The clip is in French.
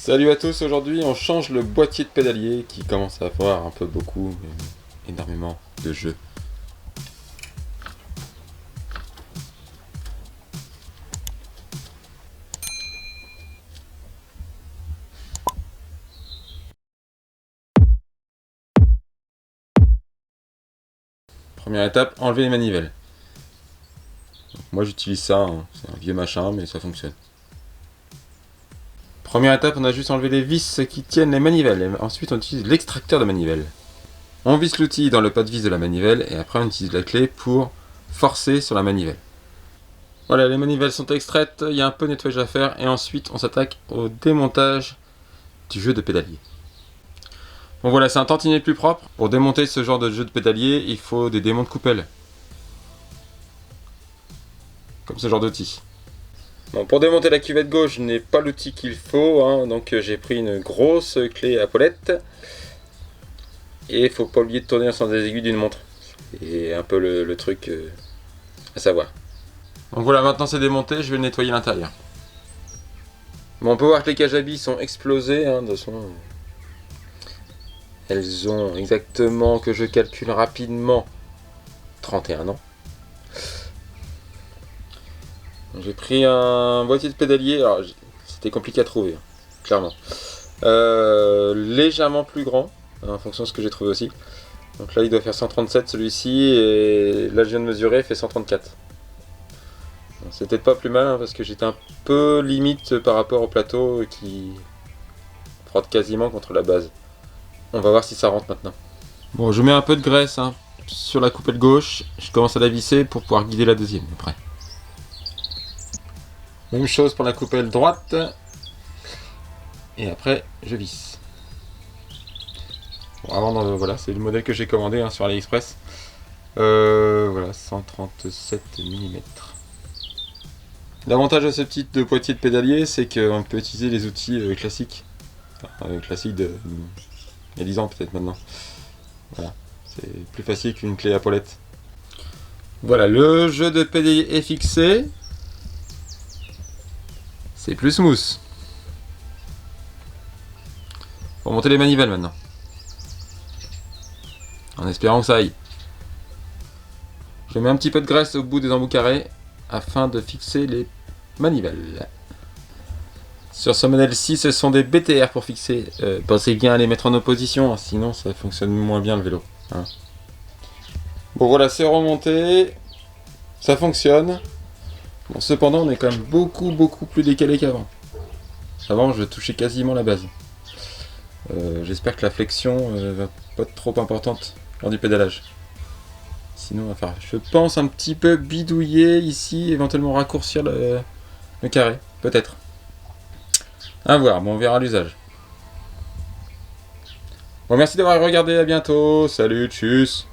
Salut à tous, aujourd'hui on change le boîtier de pédalier qui commence à avoir un peu beaucoup, énormément de jeux. Première étape, enlever les manivelles. Donc, moi j'utilise ça, hein. C'est un vieux machin mais ça fonctionne. Première étape, on a juste enlevé les vis qui tiennent les manivelles. Et ensuite on utilise l'extracteur de manivelle. On visse l'outil dans le pas de vis de la manivelle et après on utilise la clé pour forcer sur la manivelle. Voilà, les manivelles sont extraites, il y a un peu de nettoyage à faire et ensuite on s'attaque au démontage du jeu de pédalier. Bon voilà, c'est un tantinet plus propre. Pour démonter ce genre de jeu de pédalier, il faut des démonte coupelles. Comme ce genre d'outil. Bon, pour démonter la cuvette gauche, je n'ai pas l'outil qu'il faut, hein, donc j'ai pris une grosse clé à polette. Et il faut pas oublier de tourner sans des aiguilles d'une montre. C'est un peu le truc à savoir. Donc voilà, maintenant c'est démonté, je vais nettoyer l'intérieur. Bon, on peut voir que les cages à billes sont explosées, hein, de toute façon. Elles ont exactement, que je calcule rapidement, 31 ans. J'ai pris un boîtier de pédalier, alors c'était compliqué à trouver, clairement. Légèrement plus grand, en fonction de ce que j'ai trouvé aussi. Donc là il doit faire 137 celui-ci, et là je viens de mesurer, il fait 134. C'est peut-être pas plus mal, hein, parce que j'étais un peu limite par rapport au plateau qui frotte quasiment contre la base. On va voir si ça rentre maintenant. Bon, je mets un peu de graisse, hein, sur la coupelle gauche, je commence à la visser pour pouvoir guider la deuxième après. Même chose pour la coupelle droite. Et après, je visse. Bon, avant, voilà, c'est le modèle que j'ai commandé, hein, sur AliExpress. Voilà, 137 mm. L'avantage de ce petit boîtier de pédalier, c'est qu'on peut utiliser les outils classiques. Enfin, classiques il y a 10 ans peut-être maintenant. Voilà, c'est plus facile qu'une clé à polette. Voilà, le jeu de pédalier est fixé. C'est plus smooth. Pour monter les manivelles maintenant. En espérant que ça aille. Je mets un petit peu de graisse au bout des embouts carrés afin de fixer les manivelles. Sur ce modèle-ci, ce sont des BTR pour fixer. Pensez bien à les mettre en opposition, hein, sinon ça fonctionne moins bien le vélo. Hein. Bon voilà, c'est remonté. Ça fonctionne. Bon, cependant, on est quand même beaucoup plus décalé qu'avant. Avant, je touchais quasiment la base. J'espère que la flexion va pas être trop importante lors du pédalage. Sinon, on va faire, je pense, un petit peu bidouiller ici, éventuellement raccourcir le carré, peut-être. À voir, bon, on verra l'usage. Bon, merci d'avoir regardé, à bientôt, salut, tchuss.